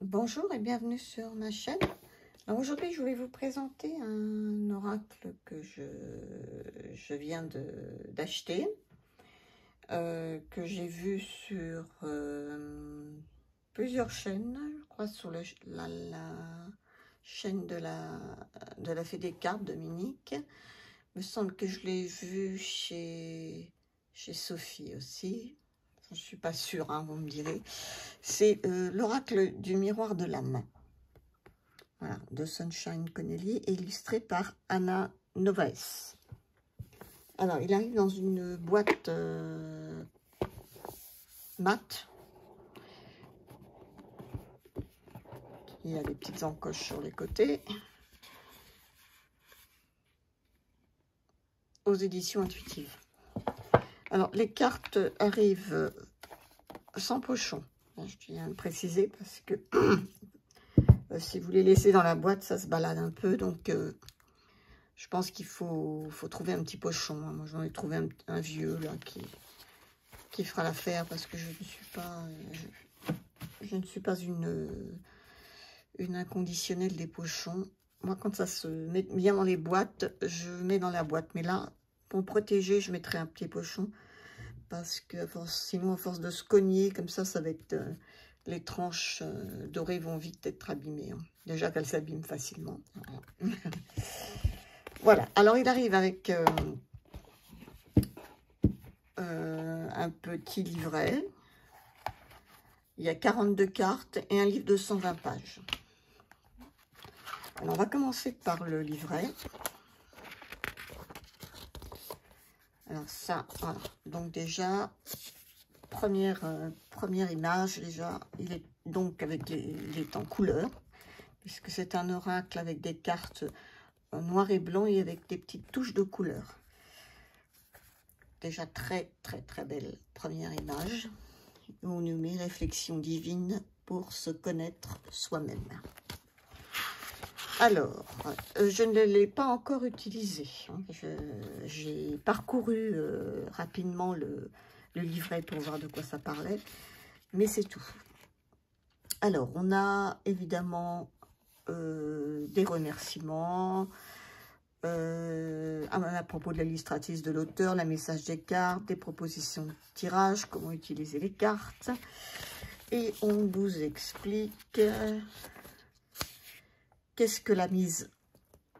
Bonjour et bienvenue sur ma chaîne. Alors aujourd'hui, je voulais vous présenter un oracle que je viens d'acheter, que j'ai vu sur plusieurs chaînes, je crois sur la chaîne de la Fée des Cartes, Dominique. Il me semble que je l'ai vu chez Sophie aussi. Je ne suis pas sûre, hein, vous me direz. C'est l'oracle du miroir de l'âme. Voilà, de Sunshine Connelly, illustré par Anna Novaes. Alors, il arrive dans une boîte mat. Il y a des petites encoches sur les côtés. Aux éditions intuitives. Alors, les cartes arrivent sans pochon. Je tiens à le préciser parce que si vous les laissez dans la boîte, ça se balade un peu. Donc, je pense qu'il faut trouver un petit pochon. Moi, j'en ai trouvé un vieux là qui fera l'affaire parce que je ne suis pas une inconditionnelle des pochons. Moi, quand ça se met bien dans les boîtes, je mets dans la boîte. Mais là, pour me protéger, je mettrai un petit pochon. Parce que sinon, à force de se cogner, comme ça va être... les tranches dorées vont vite être abîmées. Hein. Déjà qu'elles s'abîment facilement. Voilà. Voilà. Alors, il arrive avec un petit livret. Il y a 42 cartes et un livre de 120 pages. Alors, on va commencer par le livret. Alors ça, voilà. Donc déjà, première image, déjà, il est donc il est en couleur, puisque c'est un oracle avec des cartes noir et blanc et avec des petites touches de couleur. Déjà très belle première image, où on nous met réflexion divine pour se connaître soi-même. Alors, je ne l'ai pas encore utilisé. J'ai parcouru rapidement le livret pour voir de quoi ça parlait, mais c'est tout. Alors, on a évidemment des remerciements à propos de l'illustratrice de l'auteur, la message des cartes, des propositions de tirage, comment utiliser les cartes. Et on vous explique... qu'est-ce que la mise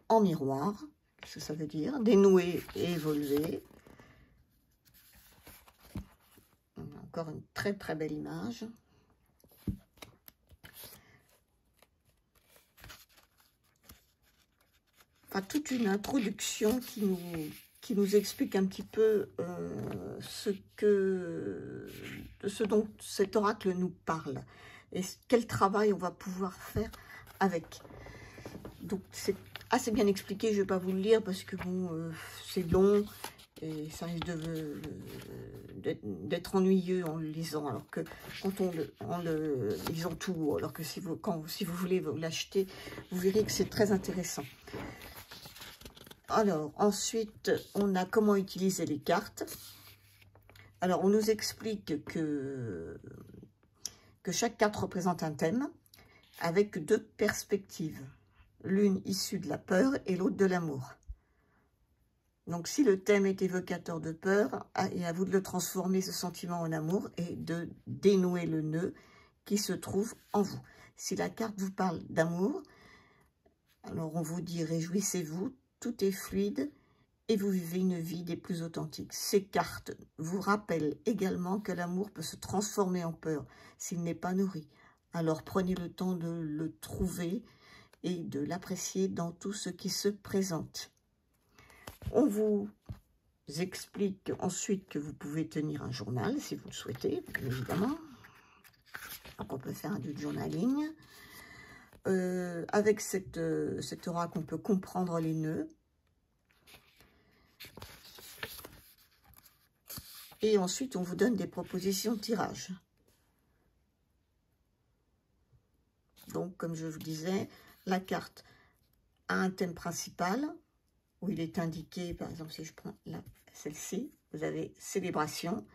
en miroir? Qu'est-ce que ça veut dire? Dénouer et évoluer. On a encore une très belle image. Enfin, toute une introduction qui nous explique un petit peu ce dont cet oracle nous parle. Et quel travail on va pouvoir faire avec. Donc, c'est assez bien expliqué, je ne vais pas vous le lire parce que bon, c'est long et ça risque d'être ennuyeux en le lisant. Alors que quand en le lisant tout, alors que si vous voulez l'acheter, vous verrez que c'est très intéressant. Alors, ensuite, on a comment utiliser les cartes. Alors, on nous explique que chaque carte représente un thème avec deux perspectives. L'une issue de la peur et l'autre de l'amour. Donc, si le thème est évocateur de peur, il est à vous de le transformer, ce sentiment, en amour et de dénouer le nœud qui se trouve en vous. Si la carte vous parle d'amour, alors on vous dit « Réjouissez-vous, tout est fluide et vous vivez une vie des plus authentiques ». Ces cartes vous rappellent également que l'amour peut se transformer en peur s'il n'est pas nourri. Alors, prenez le temps de le trouver et de l'apprécier dans tout ce qui se présente. On vous explique ensuite que vous pouvez tenir un journal si vous le souhaitez, évidemment. Donc on peut faire du journaling. Avec cet oracle, on peut comprendre les nœuds. Et ensuite, on vous donne des propositions de tirage. Donc, comme je vous disais, la carte a un thème principal où il est indiqué, par exemple, si je prends celle-ci, vous avez célébration.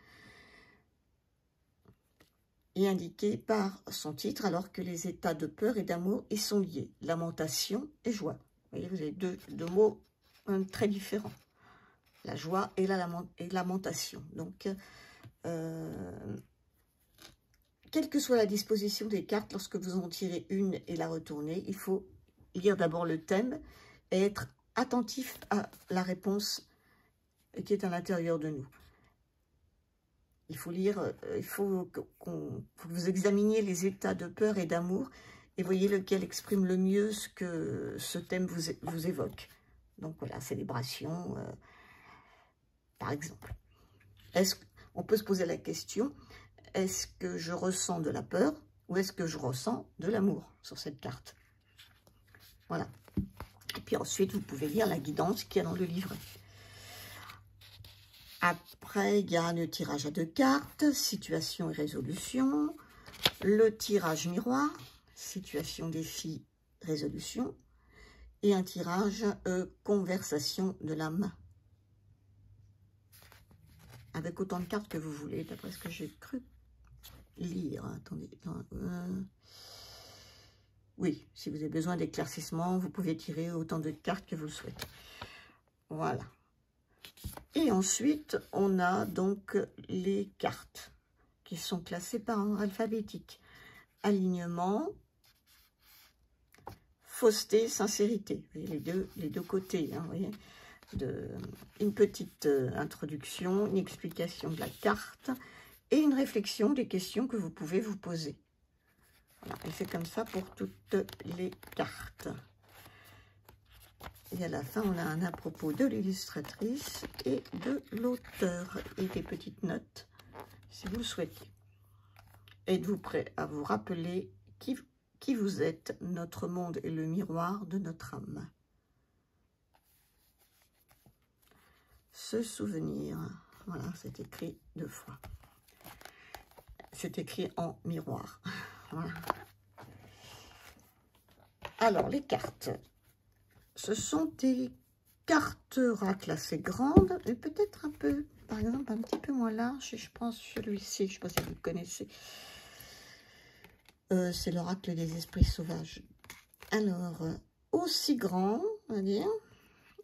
est indiqué par son titre, alors que les états de peur et d'amour y sont liés. Lamentation et joie. Vous voyez, vous avez deux mots très différents. La joie et la lamentation. Donc, quelle que soit la disposition des cartes, lorsque vous en tirez une et la retournez, il faut lire d'abord le thème et être attentif à la réponse qui est à l'intérieur de nous. Il faut lire, il faut que vous examiniez les états de peur et d'amour et voyez lequel exprime le mieux ce que ce thème vous évoque. Donc voilà, célébration, par exemple. On peut se poser la question, est-ce que je ressens de la peur ou est-ce que je ressens de l'amour sur cette carte? Voilà. Et puis ensuite, vous pouvez lire la guidance qu'il y a dans le livret. Après, il y a le tirage à 2 cartes, situation et résolution. Le tirage miroir, situation, défi, résolution. Et un tirage conversation de l'âme. Avec autant de cartes que vous voulez, d'après ce que j'ai cru lire. Attendez. Oui, si vous avez besoin d'éclaircissement, vous pouvez tirer autant de cartes que vous le souhaitez. Voilà. Et ensuite, on a donc les cartes qui sont classées par ordre alphabétique. Alignement, fausseté, sincérité. Vous voyez, les deux côtés, hein, vous voyez, une petite introduction, une explication de la carte et une réflexion des questions que vous pouvez vous poser. Voilà, et c'est comme ça pour toutes les cartes. Et à la fin, on a un à propos de l'illustratrice et de l'auteur et des petites notes, si vous le souhaitez. Êtes-vous prêt à vous rappeler qui vous êtes? Notre monde est le miroir de notre âme. Se souvenir. Voilà, c'est écrit 2 fois. C'est écrit en miroir. Voilà. Alors, les cartes. Ce sont des cartes oracles assez grandes et peut-être un peu, par exemple, un petit peu moins large. Je pense celui-ci, je ne sais pas si vous le connaissez. C'est l'oracle des esprits sauvages. Alors, aussi grand, on va dire,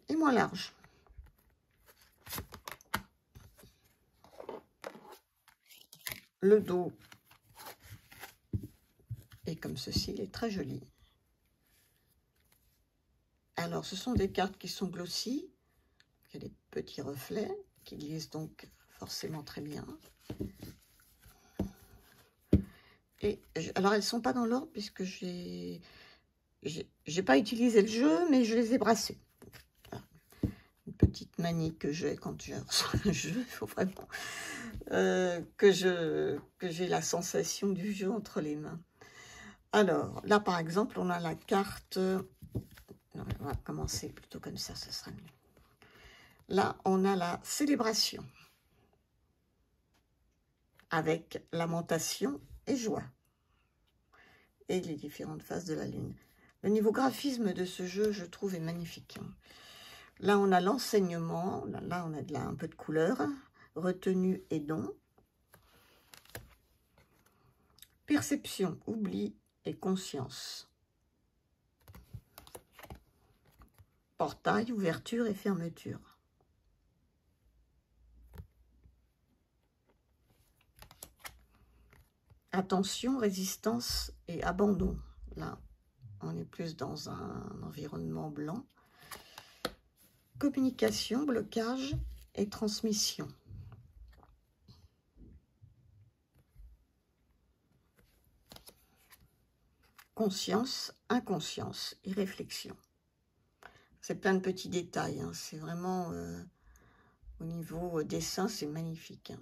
et moins large. Le dos est comme ceci, il est très joli. Alors, ce sont des cartes qui sont glossy. Il y a des petits reflets qui glissent donc forcément très bien. Et alors, elles ne sont pas dans l'ordre puisque j'ai pas utilisé le jeu, mais je les ai brassées. Voilà. Une petite manie que j'ai quand je reçois un jeu, il faut vraiment que j'ai la sensation du jeu entre les mains. Alors, là, par exemple, on a la carte... Non, on va commencer plutôt comme ça, ce sera mieux. Là, on a la célébration avec lamentation et joie et les différentes phases de la lune. Le niveau graphisme de ce jeu, je trouve, est magnifique. Là, on a l'enseignement. Là, on a un peu de couleur. Retenue et don. Perception, oubli et conscience. Portail, ouverture et fermeture. Attention, résistance et abandon. Là, on est plus dans un environnement blanc. Communication, blocage et transmission. Conscience, inconscience et réflexion. C'est plein de petits détails, hein. C'est vraiment, au niveau dessin, c'est magnifique. Hein.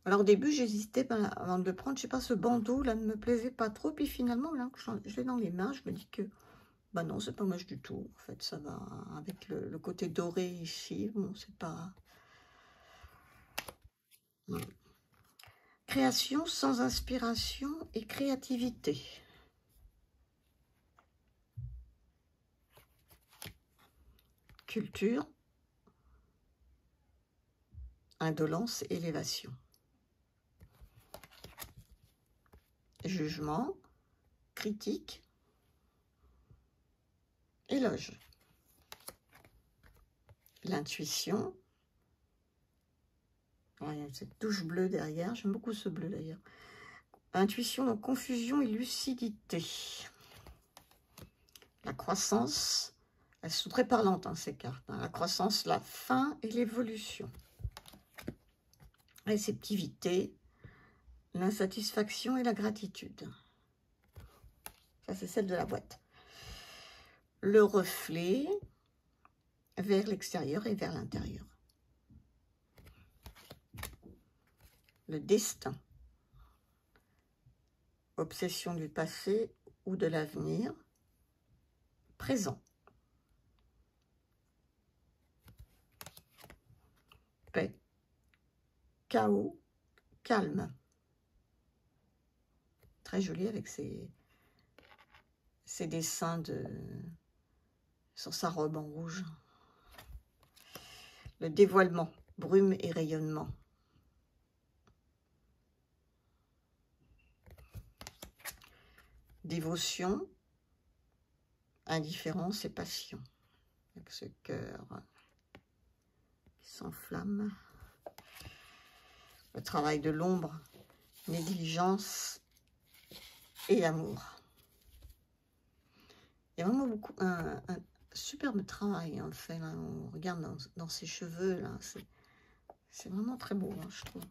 Alors au début, j'hésitais avant de le prendre, je sais pas, ce bandeau là ne me plaisait pas trop. Puis finalement, là, je l'ai dans les mains, je me dis que, bah non, c'est pas moche du tout. En fait, ça va avec le côté doré ici. Bon, c'est pas... Ouais. Création sans inspiration et créativité. Culture, indolence, élévation. jugement, critique, éloge. L'intuition. Ouais, il y a cette touche bleue derrière. J'aime beaucoup ce bleu d'ailleurs. Intuition, donc confusion et lucidité. La croissance, elles sont très parlantes, hein, ces cartes. Hein. La croissance, la fin et l'évolution. Réceptivité, l'insatisfaction et la gratitude. Ça, c'est celle de la boîte. Le reflet vers l'extérieur et vers l'intérieur. Le destin. Obsession du passé ou de l'avenir. Présent. Paix. Chaos. Calme. Très joli avec ses dessins sur sa robe en rouge. Le dévoilement. Brume et rayonnement. Dévotion, indifférence et passion. Avec ce cœur qui s'enflamme. Le travail de l'ombre, négligence et amour. Il y a vraiment beaucoup, un superbe travail en fait. Là. On regarde dans ses cheveux, là. C'est vraiment très beau, hein, je trouve.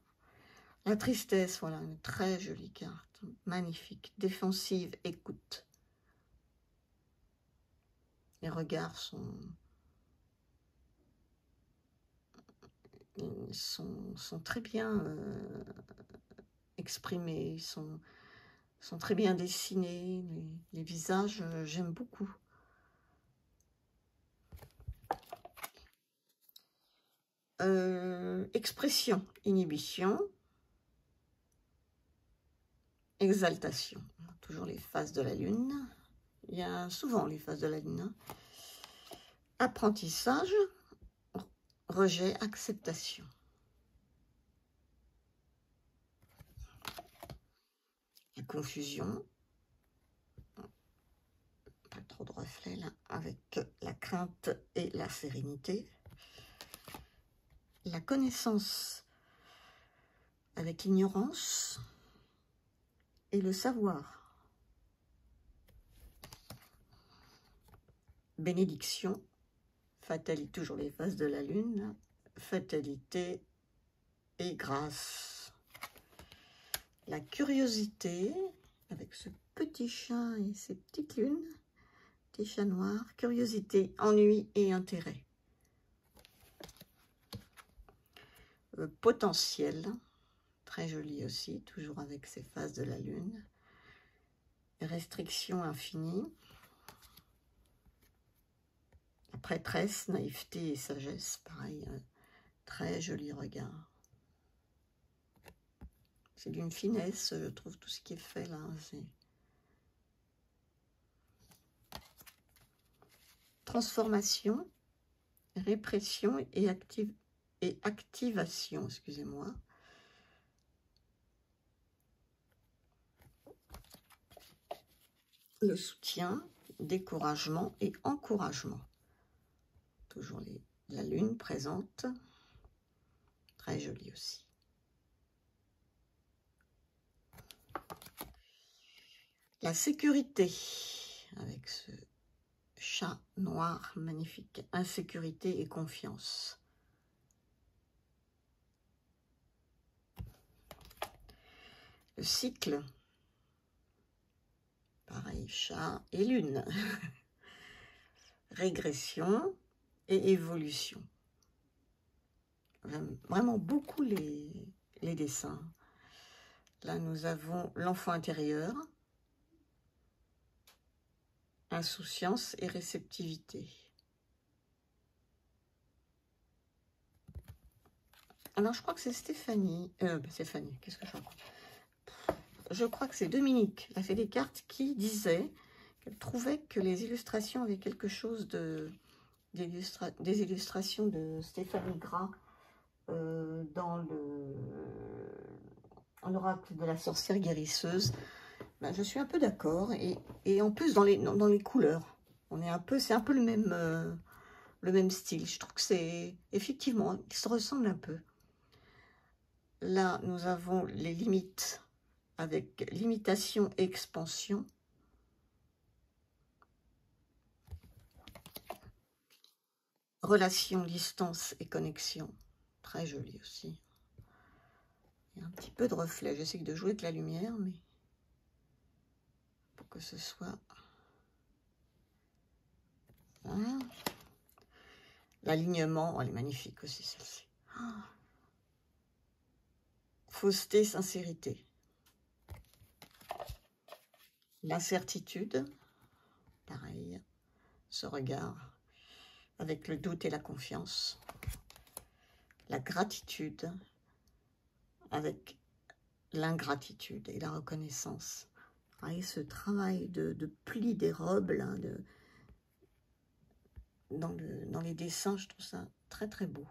La tristesse, voilà, une très jolie carte. Magnifique, défensive, écoute. Les regards sont très bien exprimés, ils sont très bien dessinés. Les visages, j'aime beaucoup. Expression, inhibition, exaltation. Toujours les phases de la lune. Il y a souvent les phases de la lune. Hein. Apprentissage, rejet, acceptation. La confusion. Pas trop de reflets là. Avec la crainte et la sérénité. La connaissance avec l'ignorance et le savoir. Bénédiction, fatalité, toujours les phases de la lune, fatalité et grâce. La curiosité, avec ce petit chat et ses petites lunes, petit chat noir, curiosité, ennui et intérêt. Potentiel, très joli aussi, toujours avec ses phases de la lune. Restriction infinie. La prêtresse, naïveté et sagesse, pareil, très joli regard. C'est d'une finesse, je trouve, tout ce qui est fait là. Transformation, répression et activation, excusez-moi. Le soutien, découragement et encouragement. Toujours la lune présente. Très jolie aussi. La sécurité, avec ce chat noir magnifique. Insécurité et confiance. Le cycle. Pareil, chat et lune. Régression et évolution. J'aime vraiment beaucoup les dessins. Là, nous avons l'enfant intérieur. Insouciance et réceptivité. Alors, je crois que c'est Stéphanie. Stéphanie, qu'est-ce que je raconte? Je crois que c'est Dominique. Elle a fait des cartes qui disaient qu'elle trouvait que les illustrations avaient quelque chose des illustrations de Stéphanie Gras dans l'oracle de la sorcière guérisseuse. Ben, je suis un peu d'accord. Et en plus, dans les couleurs, c'est un peu le même style. Je trouve que c'est, effectivement, il se ressemble un peu. Là, nous avons les limites avec limitation et expansion. Relation, distance et connexion. Très joli aussi. Il y a un petit peu de reflet. J'essaie de jouer avec la lumière, mais pour que ce soit... Voilà. L'alignement, elle est magnifique aussi, celle-ci. Oh. Fausseté, sincérité. L'incertitude, pareil, ce regard avec le doute et la confiance. La gratitude avec l'ingratitude et la reconnaissance. Et ce travail de pli des robes, là, dans les dessins, je trouve ça très très beau.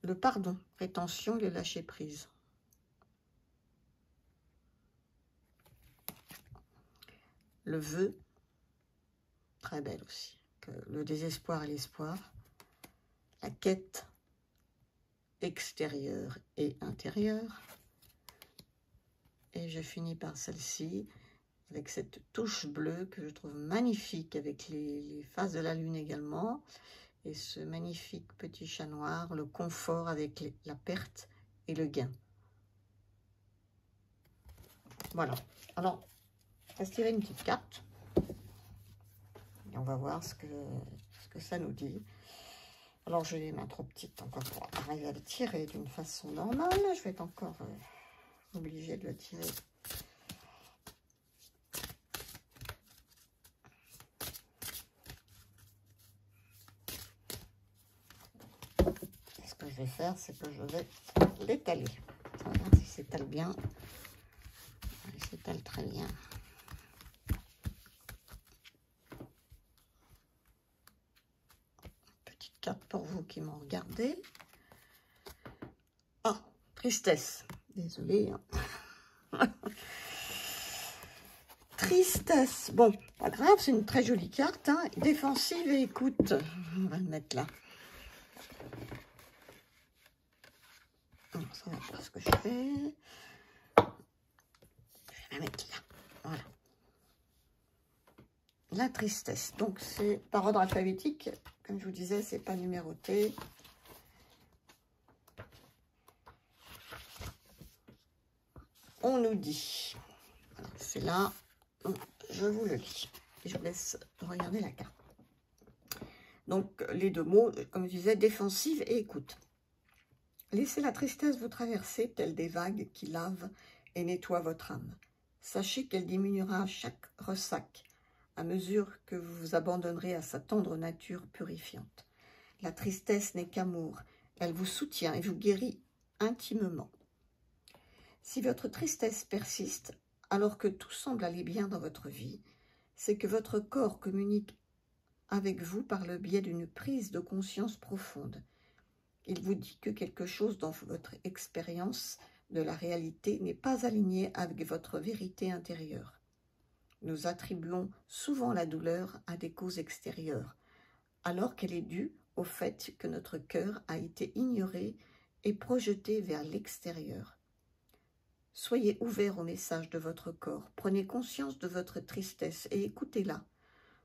Le pardon, rétention et le lâcher prise. Le vœu, très belle aussi. Le désespoir et l'espoir. La quête extérieure et intérieure. Et je finis par celle-ci, avec cette touche bleue que je trouve magnifique, avec les phases de la lune également. Et ce magnifique petit chat noir, le confort avec la perte et le gain. Voilà. Alors, on va se tirer une petite carte. Et on va voir ce que ça nous dit. Alors, j'ai les mains trop petites encore pour arriver à le tirer d'une façon normale. Je vais être encore obligée de le tirer. Ce que je vais faire, c'est que je vais l'étaler. On va voir si s'étale bien. Il s'étale très bien. Petite carte pour vous qui m'ont regardé. Ah, tristesse. Désolée. Hein. Tristesse. Bon, pas grave, c'est une très jolie carte. Hein. Défensive et écoute. On va le mettre là. Non, ça va pas ce que je fais. Je vais la mettre là. Voilà. La tristesse. Donc, c'est par ordre alphabétique. Comme je vous disais, c'est pas numéroté. On nous dit. C'est là. Je vous le lis. Et je vous laisse regarder la carte. Donc, les deux mots, comme je disais, défensive et écoute. Laissez la tristesse vous traverser, telle des vagues qui lavent et nettoient votre âme. Sachez qu'elle diminuera à chaque ressac, à mesure que vous vous abandonnerez à sa tendre nature purifiante. La tristesse n'est qu'amour, elle vous soutient et vous guérit intimement. Si votre tristesse persiste, alors que tout semble aller bien dans votre vie, c'est que votre corps communique avec vous par le biais d'une prise de conscience profonde. Il vous dit que quelque chose dans votre expérience de la réalité n'est pas aligné avec votre vérité intérieure. Nous attribuons souvent la douleur à des causes extérieures, alors qu'elle est due au fait que notre cœur a été ignoré et projeté vers l'extérieur. Soyez ouverts au message de votre corps, prenez conscience de votre tristesse et écoutez-la.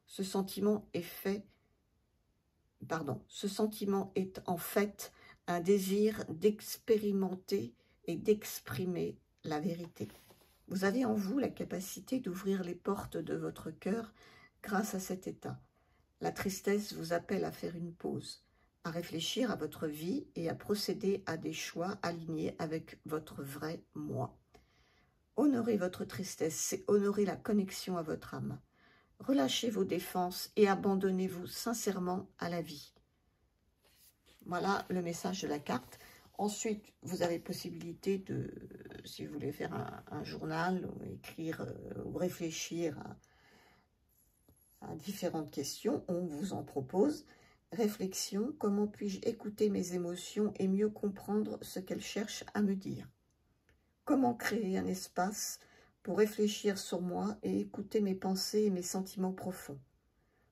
Ce sentiment est en fait un désir d'expérimenter et d'exprimer la vérité. Vous avez en vous la capacité d'ouvrir les portes de votre cœur grâce à cet état. La tristesse vous appelle à faire une pause, à réfléchir à votre vie et à procéder à des choix alignés avec votre vrai moi. Honorer votre tristesse, c'est honorer la connexion à votre âme. Relâchez vos défenses et abandonnez-vous sincèrement à la vie. Voilà le message de la carte. Ensuite, vous avez possibilité de, si vous voulez faire un journal, ou écrire ou réfléchir à différentes questions, on vous en propose. Réflexion, comment puis-je écouter mes émotions et mieux comprendre ce qu'elles cherchent à me dire? Comment créer un espace pour réfléchir sur moi et écouter mes pensées et mes sentiments profonds?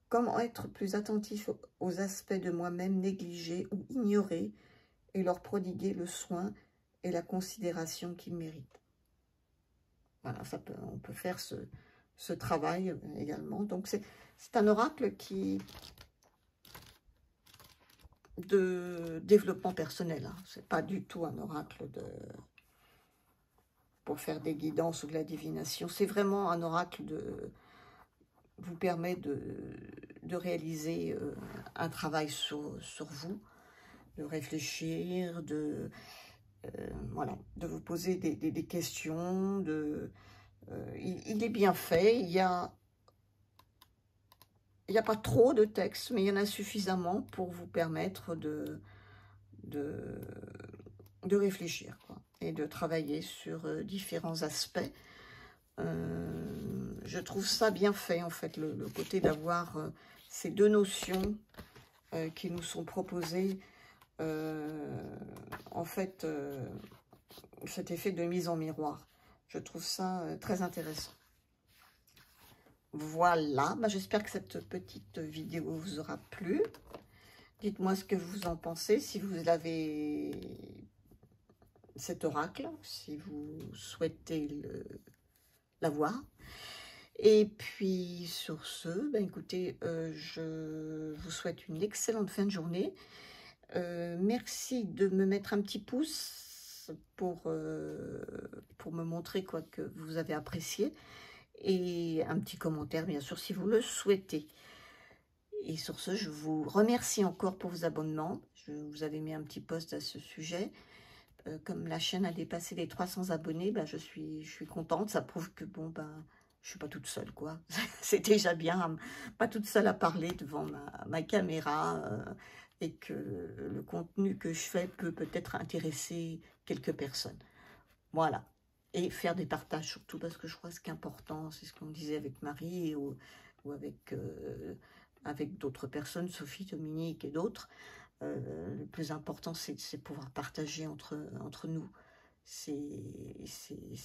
Comment être plus attentif aux aspects de moi-même négligés ou ignorés et leur prodiguer le soin et la considération qu'ils méritent? Voilà, on peut faire ce travail également. Donc, c'est un oracle de développement personnel. Hein. Ce n'est pas du tout un oracle pour faire des guidances ou de la divination. C'est vraiment un oracle vous permet de réaliser un travail sur vous, de réfléchir, voilà, de vous poser des questions. Il est bien fait, il n'y a pas trop de texte, mais il y en a suffisamment pour vous permettre de réfléchir, quoi, et de travailler sur différents aspects. Je trouve ça bien fait, en fait, le côté d'avoir ces deux notions qui nous sont proposées, en fait, cet effet de mise en miroir. Je trouve ça très intéressant. Voilà, j'espère que cette petite vidéo vous aura plu. Dites-moi ce que vous en pensez, si vous avez cet oracle, si vous souhaitez l'avoir. Et puis, sur ce, écoutez, je vous souhaite une excellente fin de journée. Merci de me mettre un petit pouce pour me montrer quoi que vous avez apprécié. Et un petit commentaire, bien sûr, si vous le souhaitez. Et sur ce, je vous remercie encore pour vos abonnements. Je vous avais mis un petit post à ce sujet. Comme la chaîne a dépassé les 300 abonnés, je suis contente. Ça prouve que, bon, je suis pas toute seule, quoi. C'est déjà bien, pas toute seule à parler devant ma caméra. Et que le contenu que je fais peut-être intéresser quelques personnes. Voilà. Et faire des partages surtout, parce que je crois que ce qui est important, c'est ce qu'on disait avec Marie ou avec d'autres personnes, Sophie, Dominique et d'autres. Le plus important, c'est pouvoir partager entre nous ces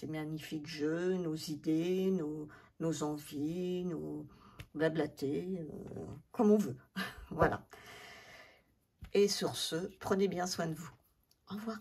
magnifiques jeux, nos idées, nos envies, nos blablatés, comme on veut. Voilà. Et sur ce, prenez bien soin de vous. Au revoir.